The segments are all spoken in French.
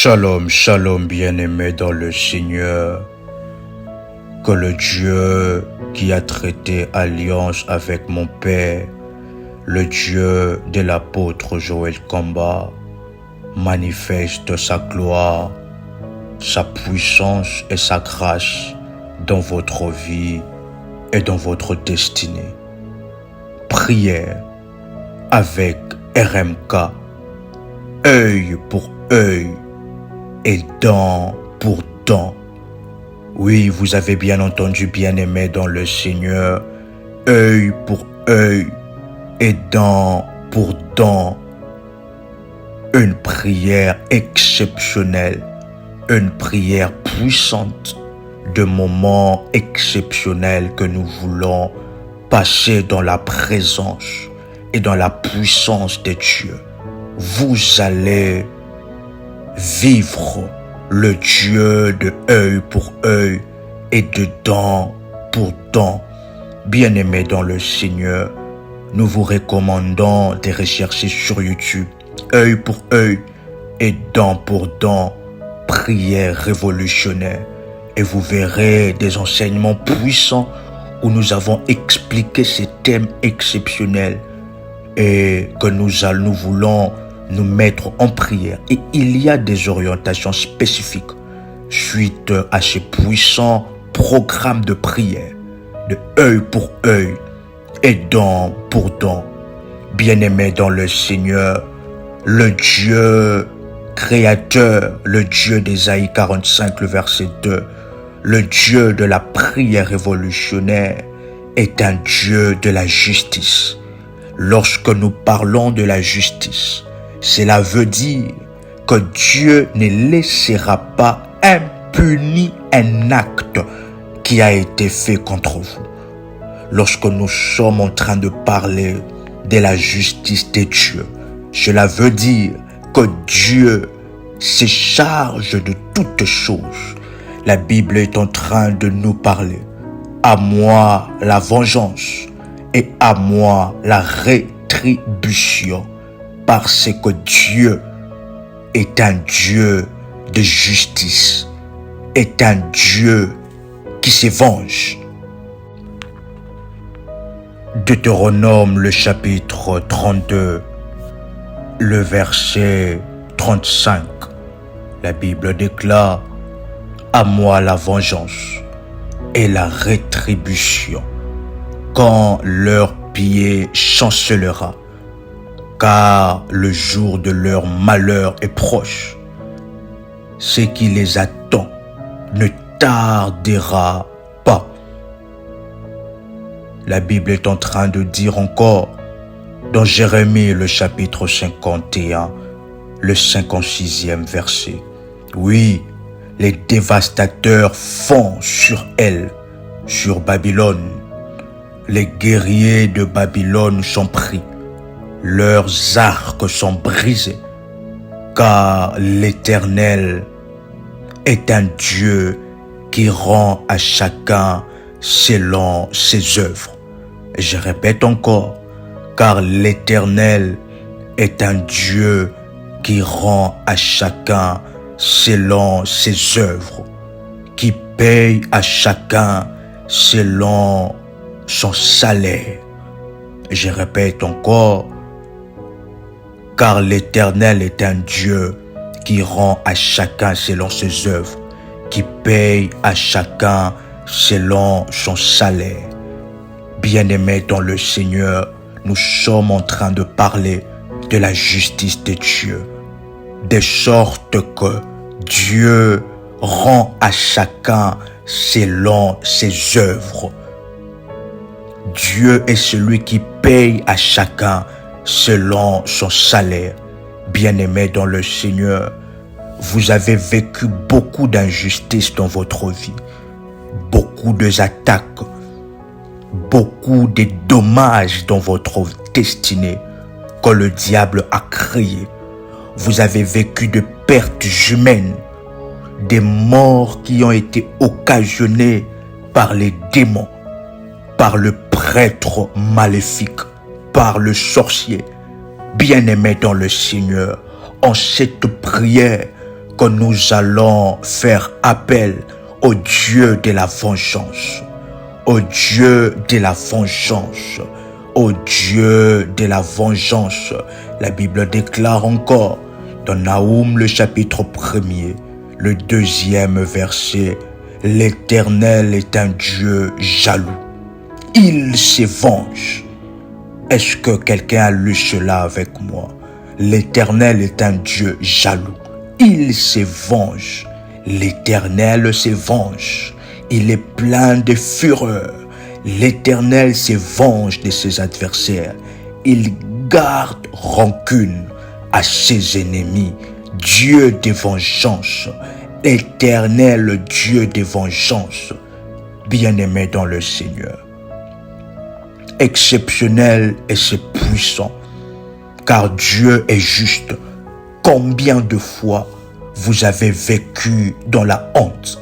Shalom, shalom, bien-aimés dans le Seigneur. Que le Dieu qui a traité alliance avec mon Père, le Dieu de l'apôtre Joël Kamba, manifeste sa gloire, sa puissance et sa grâce dans votre vie et dans votre destinée. Prière avec RMK, œil pour œil et dent pour dent. Oui, vous avez bien entendu, bien-aimé dans le Seigneur, œil pour œil et dent pour dent. Une prière exceptionnelle, une prière puissante, de moments exceptionnels que nous voulons passer dans la présence et dans la puissance de Dieu. Vous allez vivre le Dieu de œil pour œil et de dent pour dent. Bien-aimés dans le Seigneur, nous vous recommandons de rechercher sur YouTube œil pour œil et dent pour dent, prière révolutionnaire, et vous verrez des enseignements puissants où nous avons expliqué ces thèmes exceptionnels et que nous voulons nous mettre en prière. Et il y a des orientations spécifiques suite à ces puissants programmes de prière, de œil pour œil et dent pour dent. Bien-aimés dans le Seigneur, le Dieu créateur, le Dieu d'Ésaïe 45, le verset 2, le Dieu de la prière révolutionnaire est un Dieu de la justice. Lorsque nous parlons de la justice, cela veut dire que Dieu ne laissera pas impuni un acte qui a été fait contre vous. Lorsque nous sommes en train de parler de la justice de Dieu, cela veut dire que Dieu se charge de toutes choses. La Bible est en train de nous parler. À moi la vengeance et à moi la rétribution. Parce que Dieu est un Dieu de justice, est un Dieu qui se venge. Deutéronome, le chapitre 32, le verset 35. La Bible déclare: à moi la vengeance et la rétribution, quand leur pied chancelera, car le jour de leur malheur est proche. Ce qui les attend ne tardera pas. La Bible est en train de dire encore dans Jérémie, le chapitre 51, le 56e verset. Oui, les dévastateurs font sur elle, sur Babylone. Les guerriers de Babylone sont pris. Leurs arcs sont brisés, car l'Éternel est un Dieu qui rend à chacun selon ses œuvres. Et je répète encore, car l'Éternel est un Dieu qui rend à chacun selon ses œuvres, qui paye à chacun selon son salaire. Et je répète encore, car l'Éternel est un Dieu qui rend à chacun selon ses œuvres, qui paye à chacun selon son salaire. Bien-aimés dans le Seigneur, nous sommes en train de parler de la justice de Dieu, de sorte que Dieu rend à chacun selon ses œuvres. Dieu est celui qui paye à chacun selon son salaire. Bien-aimés dans le Seigneur, vous avez vécu beaucoup d'injustices dans votre vie, beaucoup d'attaques, beaucoup de dommages dans votre destinée que le diable a créé. Vous avez vécu de pertes humaines, des morts qui ont été occasionnées par les démons, par le prêtre maléfique, par le sorcier. Bien-aimés dans le Seigneur, en cette prière que nous allons faire appel au Dieu de la vengeance, au Dieu de la vengeance, au Dieu de la vengeance. La Bible déclare encore dans Naoum le chapitre 1er, le 2e verset, l'Éternel est un Dieu jaloux. Il se venge. Est-ce que quelqu'un a lu cela avec moi? L'Éternel est un Dieu jaloux. Il se venge. L'Éternel se venge. Il est plein de fureur. L'Éternel se venge de ses adversaires. Il garde rancune à ses ennemis. Dieu de vengeance. L'Éternel Dieu de vengeance. Bien-aimé dans le Seigneur. Exceptionnel et c'est puissant. Car Dieu est juste. Combien de fois vous avez vécu dans la honte?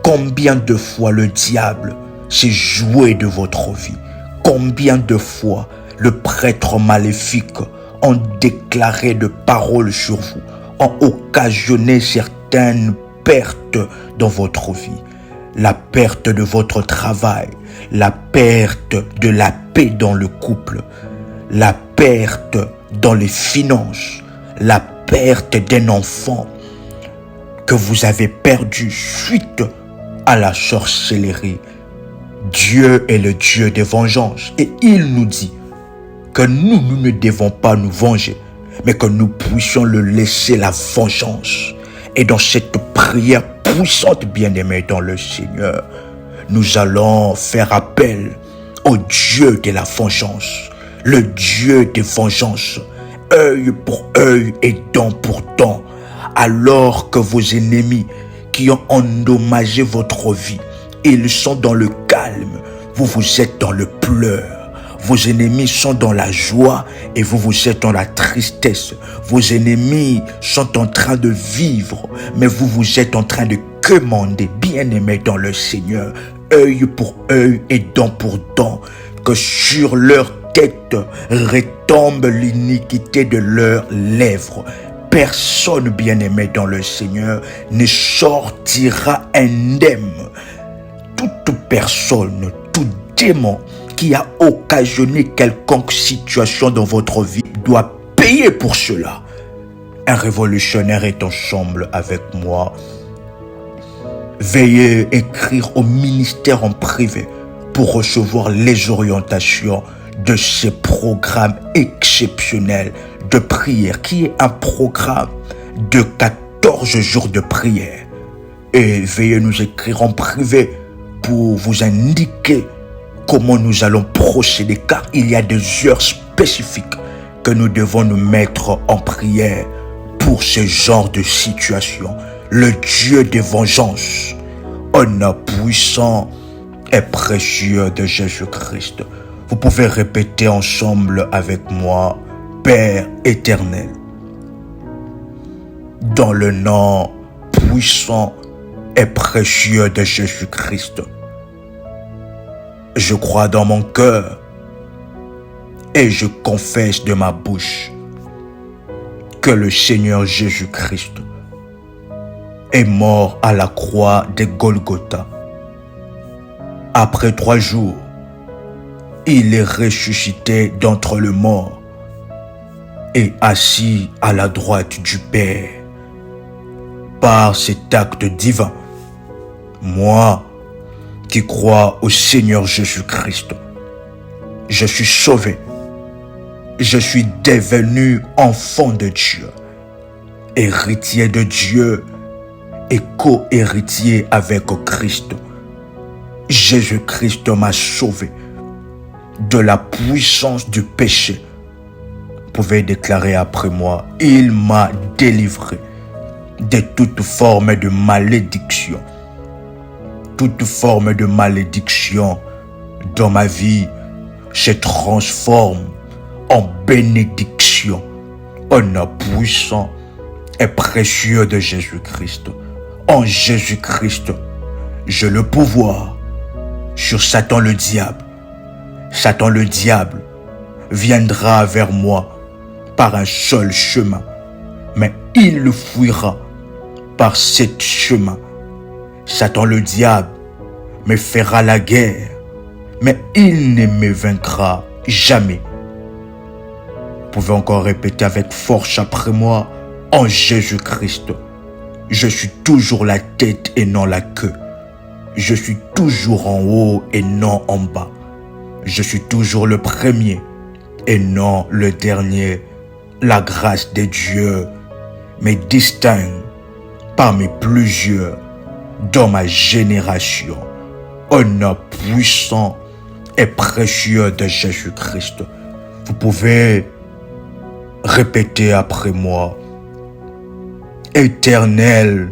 Combien de fois le diable s'est joué de votre vie? Combien de fois le prêtre maléfique ont déclaré de paroles sur vous, ont occasionné certaines pertes dans votre vie? La perte de votre travail, la perte de la paix dans le couple, la perte dans les finances, la perte d'un enfant que vous avez perdu suite à la sorcellerie. Dieu est le Dieu de vengeance et il nous dit que nous ne devons pas nous venger, mais que nous puissions le laisser la vengeance. Et dans cette prière puissante, bien-aimée dans le Seigneur, nous allons faire appel au Dieu de la vengeance, le Dieu de vengeance, œil pour œil et dent pour dent, alors que vos ennemis qui ont endommagé votre vie, ils sont dans le calme, vous êtes dans le pleur. Vos ennemis sont dans la joie et vous êtes dans la tristesse. Vos ennemis sont en train de vivre, mais vous êtes en train de quémander, bien-aimés dans le Seigneur, œil pour œil et dent pour dent, que sur leur tête retombe l'iniquité de leurs lèvres. Personne, bien-aimé dans le Seigneur, ne sortira indemne. Toute personne, tout démon qui a occasionné quelconque situation dans votre vie doit payer pour cela. Un révolutionnaire est ensemble avec moi. Veuillez écrire au ministère en privé pour recevoir les orientations de ces programmes exceptionnels de prière, qui est un programme de 14 jours de prière. Et veuillez nous écrire en privé pour vous indiquer comment nous allons procéder, car il y a des heures spécifiques que nous devons nous mettre en prière pour ce genre de situation. Le Dieu de vengeance, au nom puissant et précieux de Jésus-Christ. Vous pouvez répéter ensemble avec moi: Père éternel, dans le nom puissant et précieux de Jésus-Christ, je crois dans mon cœur et je confesse de ma bouche que le Seigneur Jésus-Christ est mort à la croix de Golgotha. Après 3 jours, il est ressuscité d'entre les morts et assis à la droite du Père. Par cet acte divin, moi qui crois au Seigneur Jésus-Christ, je suis sauvé. Je suis devenu enfant de Dieu, héritier de Dieu et co-héritier avec Christ. Jésus-Christ m'a sauvé de la puissance du péché. Vous pouvez déclarer après moi: il m'a délivré de toute forme de malédiction. Toute forme de malédiction dans ma vie se transforme en bénédiction au nom puissant et précieux de Jésus-Christ. En Jésus-Christ, j'ai le pouvoir sur Satan le diable. Satan le diable viendra vers moi par un seul chemin, mais il fuira par ce chemin. Satan le diable me fera la guerre, mais il ne me vaincra jamais. Vous pouvez encore répéter avec force après moi: en Jésus-Christ, je suis toujours la tête et non la queue. Je suis toujours en haut et non en bas. Je suis toujours le premier et non le dernier. La grâce de Dieu me distingue parmi plusieurs dans ma génération. Au nom puissant et précieux de Jésus-Christ. Vous pouvez répéter après moi: Éternel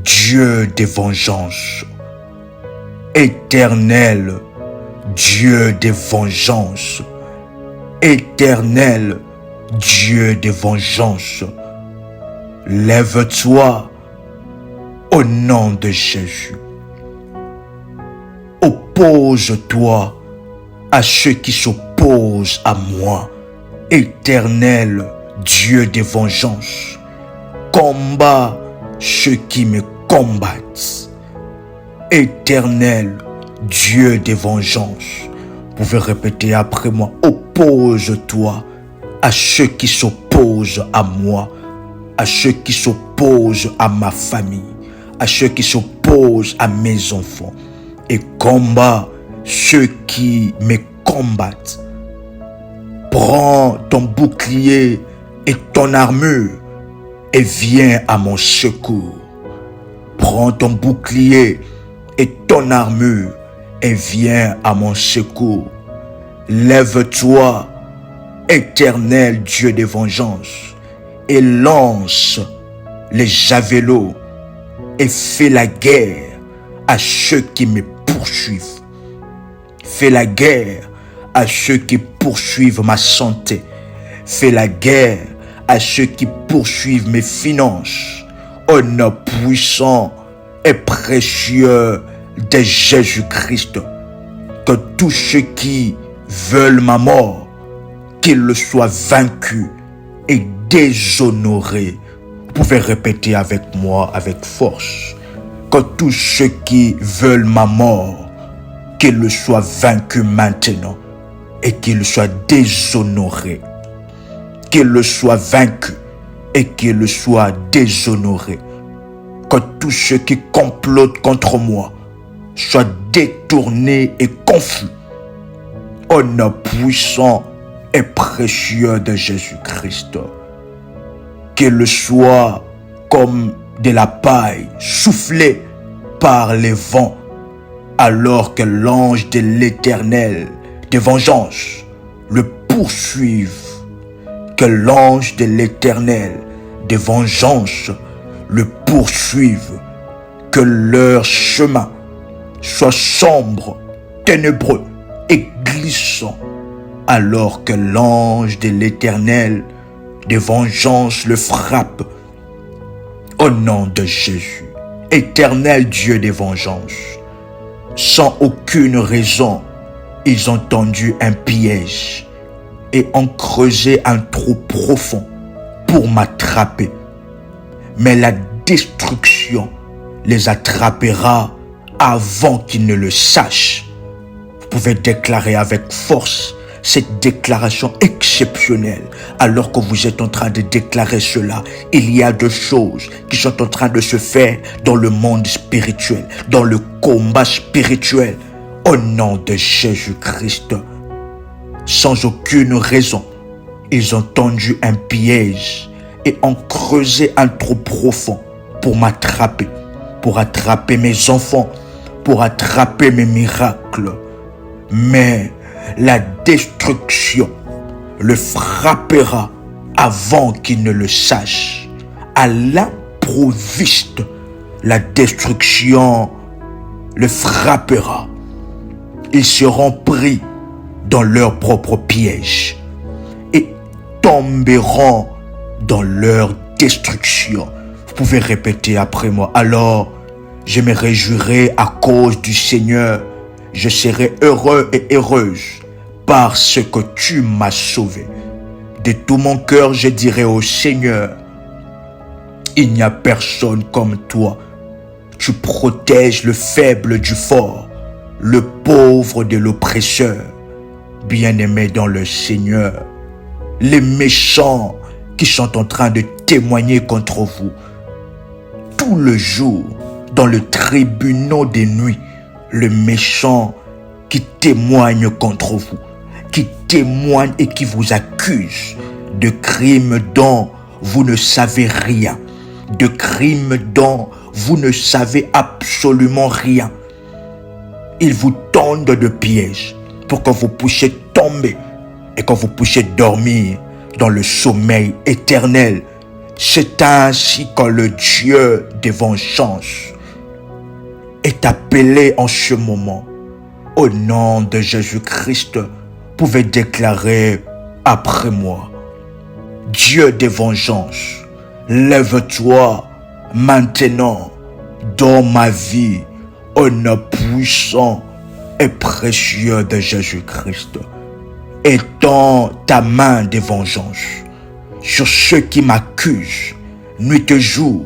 Dieu de vengeance, Éternel Dieu de vengeance, Éternel Dieu de vengeance, lève-toi au nom de Jésus. Oppose-toi à ceux qui s'opposent à moi. Éternel Dieu de vengeance, combat ceux qui me combattent. Éternel Dieu de vengeance. Vous pouvez répéter après moi: oppose-toi à ceux qui s'opposent à moi, à ceux qui s'opposent à ma famille, à ceux qui s'opposent à mes enfants, et combat ceux qui me combattent. Prends ton bouclier et ton armure et viens à mon secours. Prends ton bouclier et ton armure et viens à mon secours. Lève-toi, Éternel Dieu de vengeance, et lance les javelots et fais la guerre à ceux qui me poursuivent. Fais la guerre à ceux qui poursuivent ma santé. Fais la guerre à ceux qui poursuivent mes finances. Au nom puissant et précieux de Jésus-Christ, que tous ceux qui veulent ma mort, qu'ils le soient vaincus et déshonorés. Vous pouvez répéter avec moi avec force: que tous ceux qui veulent ma mort, qu'ils le soient vaincus maintenant et qu'ils soient déshonorés. Qu'ils le soient vaincus et qu'ils le soient déshonorés. Que tous ceux qui complotent contre moi soient détournés et confus. Au nom puissant et précieux de Jésus-Christ. Qu'ils soient comme de la paille soufflée par les vents, alors que l'ange de l'Éternel de vengeance le poursuive. Que l'ange de l'Éternel de vengeance le poursuive. Que leur chemin soit sombre, ténébreux et glissant, alors que l'ange de l'Éternel de vengeance le frappe. Au nom de Jésus, Éternel Dieu de vengeance, sans aucune raison, ils ont tendu un piège et ont creusé un trou profond pour m'attraper. Mais la destruction les attrapera avant qu'ils ne le sachent. Vous pouvez déclarer avec force cette déclaration exceptionnelle. Alors que vous êtes en train de déclarer cela, il y a deux choses qui sont en train de se faire dans le monde spirituel, dans le combat spirituel. Au nom de Jésus-Christ, sans aucune raison, ils ont tendu un piège et ont creusé un trou profond pour m'attraper, pour attraper mes enfants, pour attraper mes miracles. Mais la destruction le frappera avant qu'il ne le sache. À l'improviste, la destruction le frappera. Ils seront pris dans leur propre piège et tomberont dans leur destruction. Vous pouvez répéter après moi. Alors, je me réjouirai à cause du Seigneur. Je serai heureux et heureuse parce que tu m'as sauvé. De tout mon cœur, je dirai au Seigneur, Il n'y a personne comme toi. Tu protèges le faible du fort, le pauvre de l'oppresseur. Bien-aimé dans le Seigneur, les méchants qui sont en train de témoigner contre vous, tout le jour, dans le tribunal des nuits, le méchant qui témoigne contre vous, qui témoigne et qui vous accuse de crimes dont vous ne savez rien, de crimes dont vous ne savez absolument rien. Ils vous tendent de pièges pour que vous puissiez tomber et que vous puissiez dormir dans le sommeil éternel. C'est ainsi que le Dieu de vengeance est appelé en ce moment. Au nom de Jésus-Christ, pouvez déclarer après moi: Dieu de vengeance, lève-toi maintenant dans ma vie au nom puissant et précieux de Jésus-Christ. Étends ta main de vengeance sur ceux qui m'accusent nuit et jour.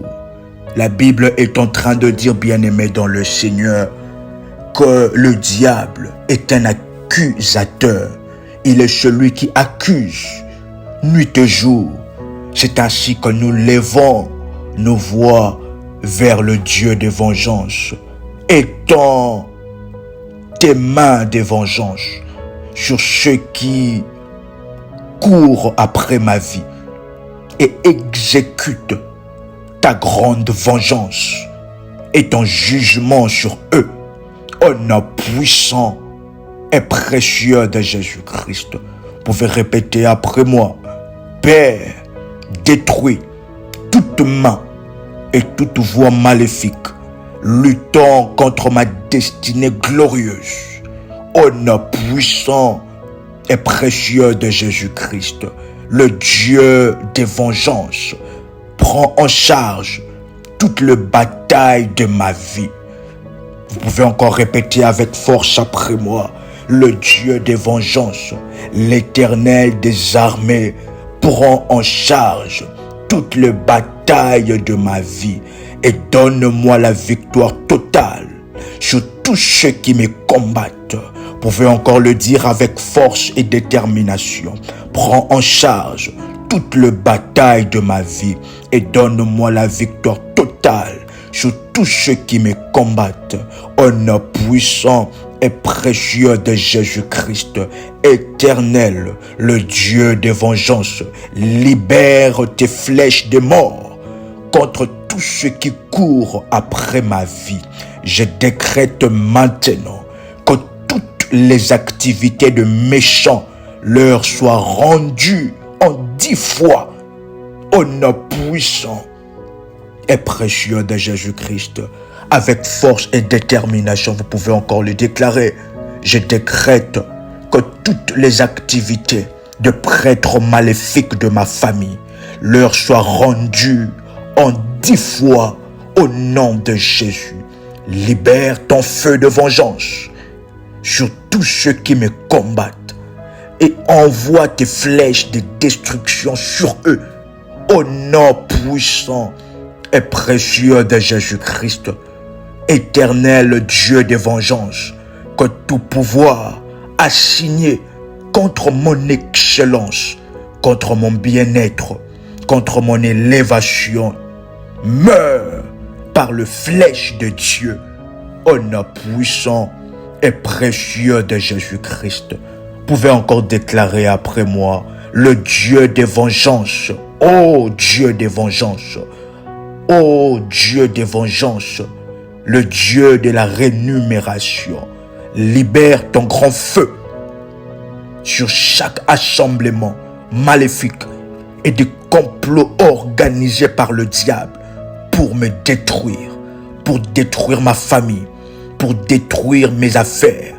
La Bible est en train de dire, bien-aimé dans le Seigneur, que le diable est un accusateur. Il est celui qui accuse nuit et jour. C'est ainsi que nous levons nos voix vers le Dieu de vengeance. Étends tes mains de vengeance sur ceux qui courent après ma vie et exécutent ta grande vengeance et ton jugement sur eux. Au nom puissant et précieux de Jésus-Christ, vous pouvez répéter après moi: Père, détruis toute main et toute voix maléfique luttant contre ma destinée glorieuse. Au nom puissant et précieux de Jésus-Christ, le Dieu des vengeances prend en charge toute la bataille de ma vie. Vous pouvez encore répéter avec force après moi: le Dieu des vengeances, l'Éternel des armées, prend en charge toutes les batailles de ma vie et donne-moi la victoire totale sur tous ceux qui me combattent. Vous pouvez encore le dire avec force et détermination: prends en charge toutes les batailles de ma vie et donne-moi la victoire totale sur tous ceux qui me combattent. Au nom puissant et précieux de Jésus-Christ, Éternel, le Dieu de vengeance, libère tes flèches de mort contre tous ceux qui courent après ma vie. Je décrète maintenant que toutes les activités de méchants leur soient rendues en 10 fois au nom puissant et précieux de Jésus-Christ. Avec force et détermination, vous pouvez encore le déclarer: je décrète que toutes les activités de prêtres maléfiques de ma famille leur soient rendues en 10 fois au nom de Jésus. Libère ton feu de vengeance sur tous ceux qui me combattent et envoie tes flèches de destruction sur eux au nom puissant et précieux de Jésus-Christ. Éternel Dieu de vengeance, que tout pouvoir assigné contre mon excellence, contre mon bien-être, contre mon élévation, meurt par le flèche de Dieu, au nom puissant et précieux de Jésus-Christ. Vous pouvez encore déclarer après moi: le Dieu des vengeances, ô Dieu des vengeances, ô Dieu des vengeances, le Dieu de la rémunération, libère ton grand feu sur chaque assemblement maléfique et des complots organisés par le diable pour me détruire, pour détruire ma famille, pour détruire mes affaires,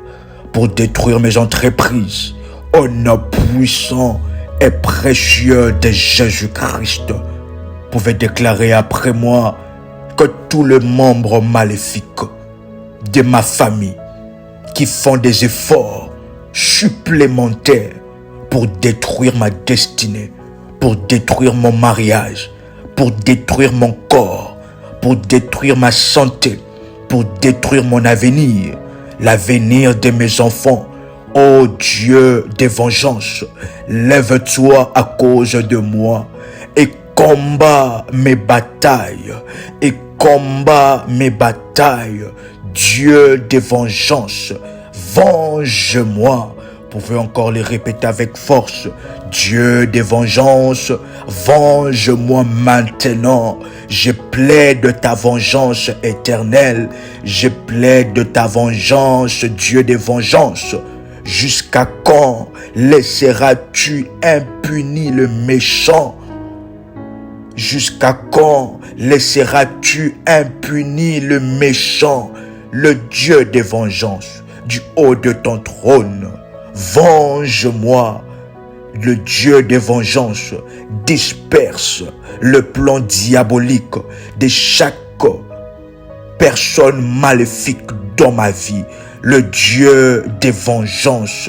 pour détruire mes entreprises. Au nom puissant et précieux de Jésus-Christ, vous pouvez déclarer après moi que tous les membres maléfiques de ma famille qui font des efforts supplémentaires pour détruire ma destinée, pour détruire mon mariage, pour détruire mon corps, pour détruire ma santé, pour détruire mon avenir, l'avenir de mes enfants. Ô Dieu des vengeances, lève-toi à cause de moi et combat mes batailles, et combat mes batailles. Dieu des vengeances, venge-moi. Vous pouvez encore les répéter avec force. Dieu des vengeances, venge-moi maintenant. Je plaide ta vengeance éternelle. Je plaide ta vengeance, Dieu des vengeances. Jusqu'à quand laisseras-tu impuni le méchant? Jusqu'à quand laisseras-tu impuni le méchant? Le Dieu des vengeances, du haut de ton trône, venge-moi. Le Dieu des vengeances disperse le plan diabolique de chaque personne maléfique dans ma vie. Le Dieu des vengeances,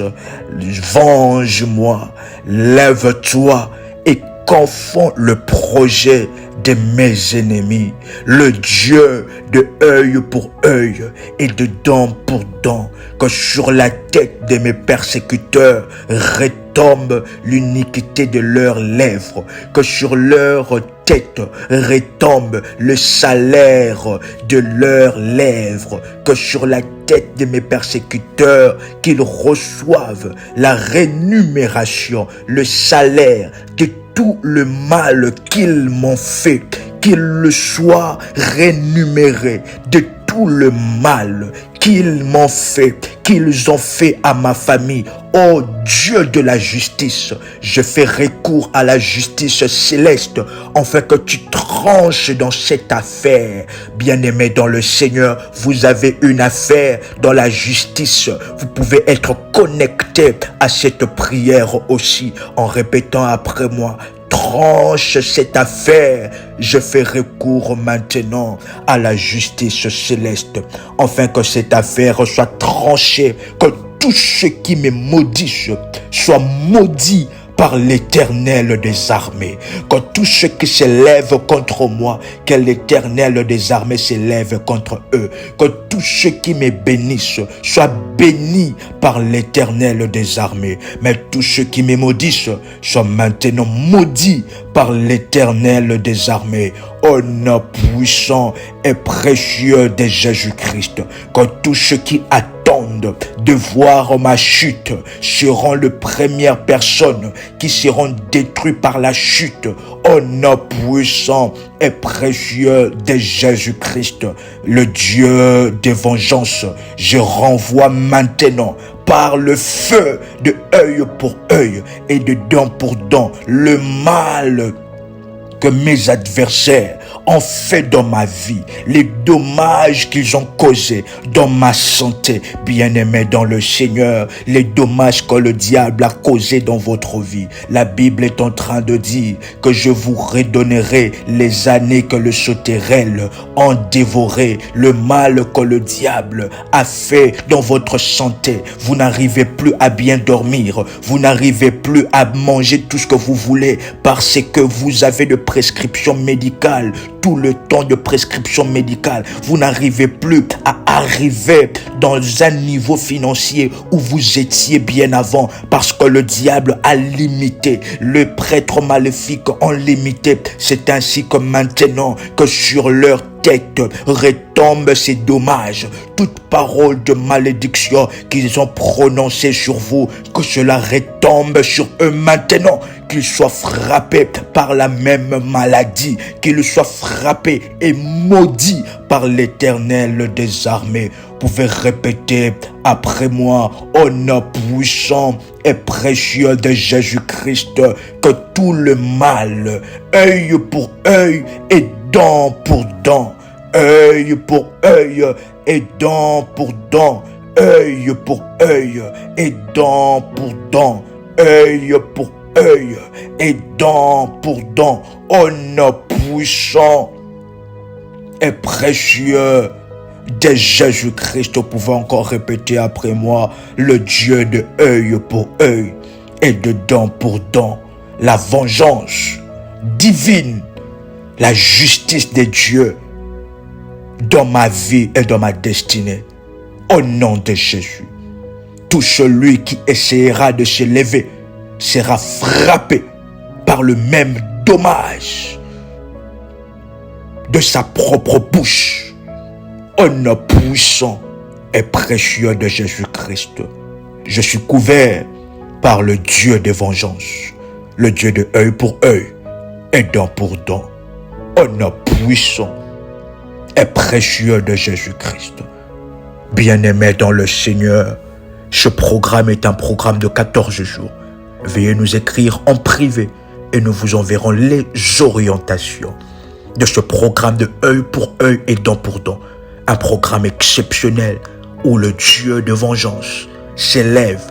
venge-moi, lève-toi et confonds le projet de mes ennemis. Le Dieu de œil pour œil et de dent pour dent, que sur la tête de mes persécuteurs retombe l'iniquité de leurs lèvres, que sur leur tête retombe le salaire de leurs lèvres, que sur la tête de mes persécuteurs qu'ils reçoivent la rémunération, le salaire de tout le mal qu'ils m'ont fait, qu'il le soit rémunéré de tout le mal qu'ils m'ont fait, qu'ils ont fait à ma famille. Ô Dieu de la justice, je fais recours à la justice céleste, afin que tu tranches dans cette affaire. Bien-aimés dans le Seigneur, vous avez une affaire dans la justice. Vous pouvez être connecté à cette prière aussi, en répétant après moi: tranche cette affaire. Je fais recours maintenant à la justice céleste, afin que cette affaire soit tranchée, que tous ceux qui me maudissent soient maudits par l'Éternel des armées. Que tous ceux qui s'élèvent contre moi, que l'Éternel des armées s'élève contre eux. Que tous ceux qui me bénissent soient bénis par l'Éternel des armées. Mais tous ceux qui me maudissent soient maintenant maudits par l'Éternel des armées. Au nom puissant et précieux de Jésus-Christ, que tous ceux qui attendent de voir ma chute seront les premières personnes qui seront détruites par la chute. Au nom puissant et précieux de Jésus-Christ, le Dieu de vengeance, je renvoie maintenant par le feu de œil pour œil et de dent pour dent le mal que mes adversaires ont fait dans ma vie, les dommages qu'ils ont causés dans ma santé. Bien-aimés dans le Seigneur, les dommages que le diable a causés dans votre vie. La Bible est en train de dire que je vous redonnerai les années que le sauterelle ont dévoré, le mal que le diable a fait dans votre santé. Vous n'arrivez plus à bien dormir, vous n'arrivez plus à manger tout ce que vous voulez parce que vous avez de prescription médicale, tout le temps de prescription médicale. Vous n'arrivez plus à arriver dans un niveau financier où vous étiez bien avant parce que le diable a limité, le prêtre maléfique ont limité. C'est ainsi que maintenant que sur leur tête retombe ces dommages, toute parole de malédiction qu'ils ont prononcée sur vous, que cela retombe sur eux maintenant, qu'ils soient frappés par la même maladie, qu'ils soient frappés et maudits par l'Éternel des armées. Vous pouvez répéter après moi: au nom puissant et précieux de Jésus-Christ, que tout le mal, œil pour œil et dent pour dent, œil pour œil et dent pour dent, œil pour œil et dent pour dent, œil pour œil et dent pour dent, au nom puissant et précieux de Jésus-Christ. Vous pouvez encore répéter après moi: le Dieu de œil pour œil et de dent pour dent. La vengeance divine la justice de Dieu dans ma vie et dans ma destinée. Au nom de Jésus, tout celui qui essaiera de se lever sera frappé par le même dommage de sa propre bouche. Au nom puissant et précieux de Jésus-Christ, je suis couvert par le Dieu de vengeance, le Dieu de œil pour œil et dent pour dent. Au nom puissant et précieux de Jésus-Christ. Bien-aimés dans le Seigneur, ce programme est un programme de 14 jours. Veuillez nous écrire en privé et nous vous enverrons les orientations de ce programme de œil pour œil et dent pour dent. Un programme exceptionnel où le Dieu de vengeance s'élève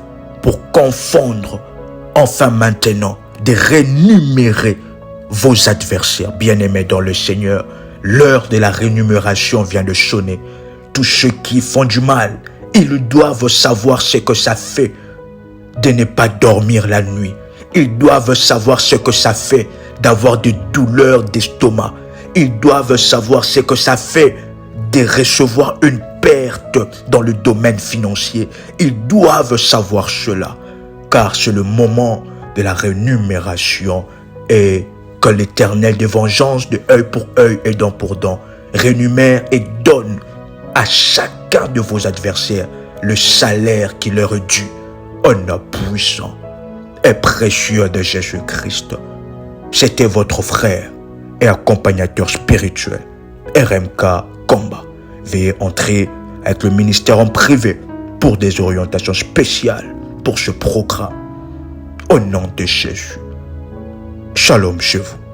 pour confondre, enfin maintenant, de rémunérer vos adversaires. Bien-aimés dans le Seigneur, l'heure de la rémunération vient de sonner. Tous ceux qui font du mal, ils doivent savoir ce que ça fait de ne pas dormir la nuit. Ils doivent savoir ce que ça fait d'avoir des douleurs d'estomac. Ils doivent savoir ce que ça fait de recevoir une perte dans le domaine financier. Ils doivent savoir cela, car c'est le moment de la rémunération et que l'Éternel de vengeance de œil pour œil et dent pour dent rémunère et donne à chacun de vos adversaires le salaire qui leur est dû. Au nom puissant et précieux de Jésus-Christ. C'était votre frère et accompagnateur spirituel, RMK Komba. Veuillez entrer avec le ministère en privé pour des orientations spéciales pour ce programme. Au nom de Jésus. Shalom chez vous.